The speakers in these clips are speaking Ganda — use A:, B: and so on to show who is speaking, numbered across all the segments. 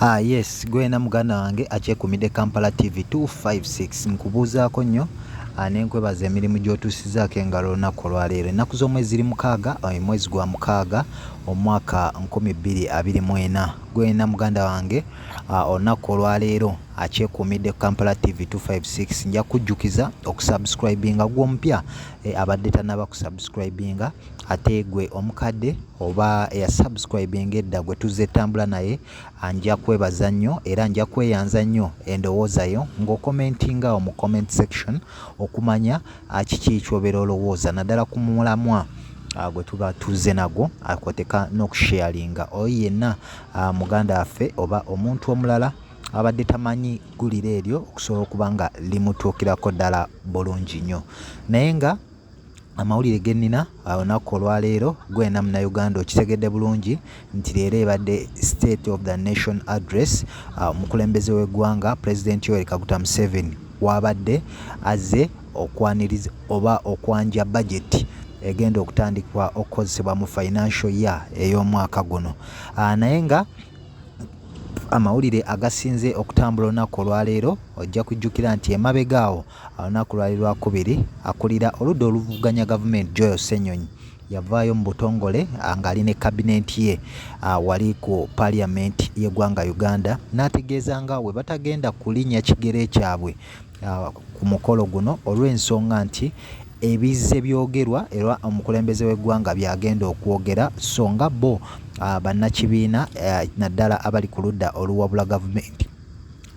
A: Yes, gwena muganda wange akyekumidde Kampala TV 256 nkubuuzaako nnyo nenkwebaza emirimu gy'otuusizaako engalo olunaku olwaleero. Ennaku z'omwezi ziri 6 mwezi gwa 6 omwaka 2024. Gwena muganda wange olunaku olwaleero akyekumidde Kampala TV 256 nja kujjukiza okusubscribinga gw'omupya abadde tanaba kusubscribinga ate gwe omukadde oba eyasubscribinga edda gwe tuzze tambula naye nja kwebaza nnyo era nja kweyanza nnyo endowoozayo ng'okomentingawo mu comment section okumanya kiki ky'obeera olowooza naddala ku mulamwa gwe tuba tuzze nagwo akwoteka n'okusharinga oyo yenna muganda waffe oba omuntu omulala abadde tamanyi gguliro eryo okusobola okuba nga limutuukirako ddala bulungi nnyo. Naye nga amawulire gennina olunaku olwaleero gwena munnayuganda okitegedde bulungi nti leero ebadde State of the Nation Address. Omukulembeze w'eggwanga President Yoweri Kaguta Museveni wabadde azze okwaniriza oba okwanja budget egenda okutandikwa okukozesebwa mu financial year ey'omwaka guno. Naye nga amawulire agasinze okutambula olunaku olwaleero ojja kujjukira nti emabegaawo olunaku lwali lwakubiri akulira oludda oluvuganya gavumenti Joel Ssenyonyi yavaayo mu butongole ng'ali ne kabinenti ye wali ku parliament y'eggwanga Uganda n'ategeeza nga we batagenda kulinnya kigere kyabwe ku mukolo guno olw'ensonga nti ebizze byogerwa era omukulembeze w'eggwanga byagenda okwogera so nga bo bannakibiina naddala abali ku ludda oluwabula gavumenti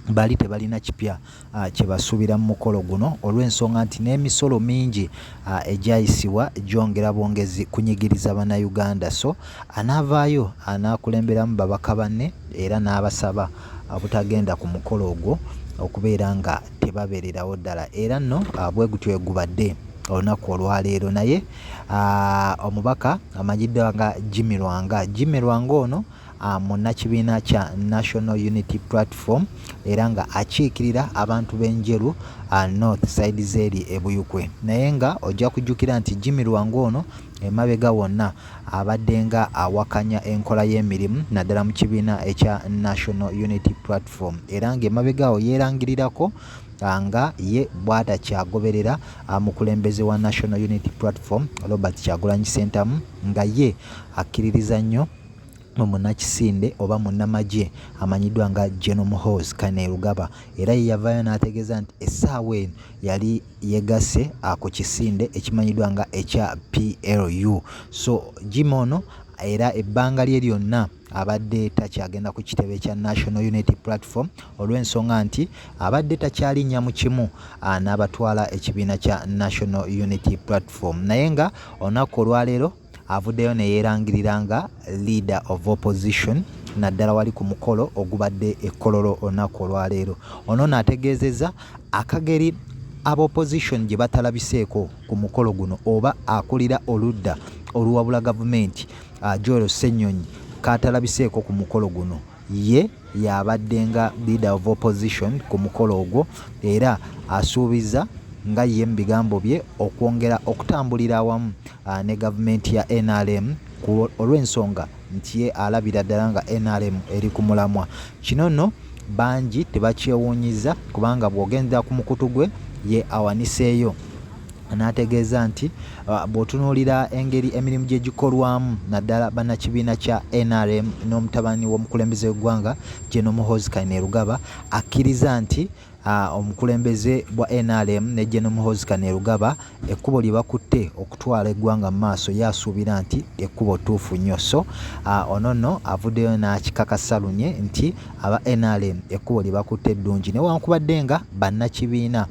A: bali tebalina kipya kye basuubira mu mukolo guno olw'ensonga nti n'emisolo mingi egyayisibwa gyongera bwongezi kunyigiriza bannayuganda. So anaavaayo anaakulemberamu babaka banne era n'abasaba obutagenda ku mukolo ogwo okubeera nga tebabeererawo ddala era nno bwe gutyo gubadde olunaku olwaleero. Naye omubaka amanyiddwa nga Jimmy Lwanga ono munnakibiina kya National Unity Platform era nga akiikirira abantu b'enjeru north side z'eri ebuyukwe. Naye nga ojja kujjukira nti Jimmy Lwanga ono emabega wonna abadde nga awakanya enkola y'emirimu naddala mu kibiina ekya National Unity Platform era nga emabegaawo yeerangirirako nga ye bw'atakyagoberera mukulembeze wa National Unity Platform Robert Kyagulanyi Ssentamu nga ye akkiririza nnyo munnakisinde oba munnamagye amanyiddwa nga General Muhoozi Kainerugaba era ye yavaayo n'ategeeza nti essaawa eno yali yegasse ku kisinde ekimanyiddwa nga ekya PLU. So Jimmy ono era ebbanga lye lyonna abadde takyagenda ku kitebe kya National Unity Platform olw'ensonga nti abadde takyalinnya mu kimu n'abatwala ekibiina kya National Unity Platform. Naye nga olunaku olwaleero avuddeyo ne yeerangirira nga leader of opposition naddala wali ku mukolo ogubadde ekkololo olunaku olwaleero. Ono n'ategeezezza akageri ab'opposition gye batalabiseeko ku mukolo guno oba akulira oludda oluwabula gavumenti Joel Ssenyonyi katalabiseeko ku mukolo guno ye yabadde nga leader of opposition ku mukolo ogwo era asuubiza nga ye mu bigambo bye okwongera okutambulira awamu ne gavumenti ya NRM olw'ensonga nti ye alabira ddala nga NRM eri ku mulamwa. Kino nno bangi tebakyewuunyiza kubanga bw'ogendera ku mukutu gwe ye awaniseeyo n'ategeeza nti bw'otunuulira engeri emirimu gye gikolwamu naddala bannakibiina kya NRM n'omutabani w'omukulembeze w'eggwanga General Muhoozi Kainerugaba akkiriza nti omukulembeze bwa NRM ne General Muhoozi Kainerugaba ekkubo lye bakutte okutwala eggwanga mu maaso yasuubira nti ekkubo ttuufu nnyo. So ono nno avuddeyo n'akikakasa lunye nti aba NRM ekkubo lye bakutte ddungi newankubadde nga bannakibiina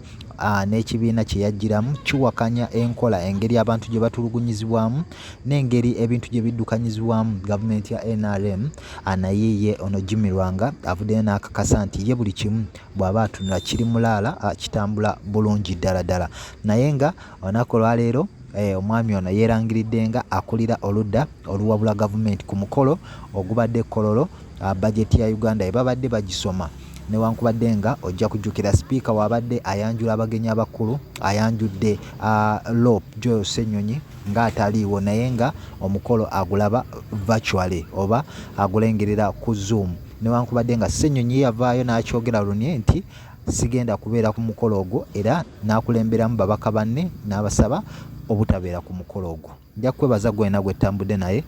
A: n'ekibiina kye yajjiramu kiwakanya enkola engeri abantu gye batulugunyizibwamu n'engeri ebintu gye biddukanyizibwamu gavumenti ya NRM. Naye ye ono Jimmy Lwanga avuddeyo n'akakasa nti ye buli kimu bw'aba atunula kiri mulaala kitambula bulungi ddala ddala. Naye nga olunaku olwaleero omwami ono yeerangiridde nga akulira oludda oluwabula gavumenti ku mukolo ogubadde ekkololo bajeti ya Uganda ebabadde bagisoma newankubadde nga ojja kujjukira sipiika wabadde ayanjula abagenyi abakulu ayanjudde Lop Joel Ssenyonyi nga ataliiwo naye nga omukolo agulaba virtually oba agulengerera ku Zoom newankubadde nga Ssenyonyi yavaayo n'akyogera lunie nti sigenda kubeera ku mukolo ogwo era n'akulemberamu babaka banne n'abasaba obutabeera ku mukolo ogwo. Nja kwebaza gwena gwetambudde naye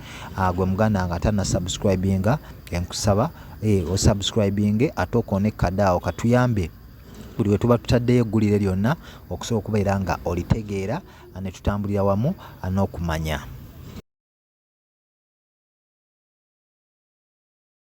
A: gwe muganda nga tannasubscribinga enkusaba osubscribinge ate okone kadaawo katuyambe buli we tuba tutaddeyo eggulire lyonna okusobola okubeera nga olitegeera ne tutambulira wamu n'okumanya.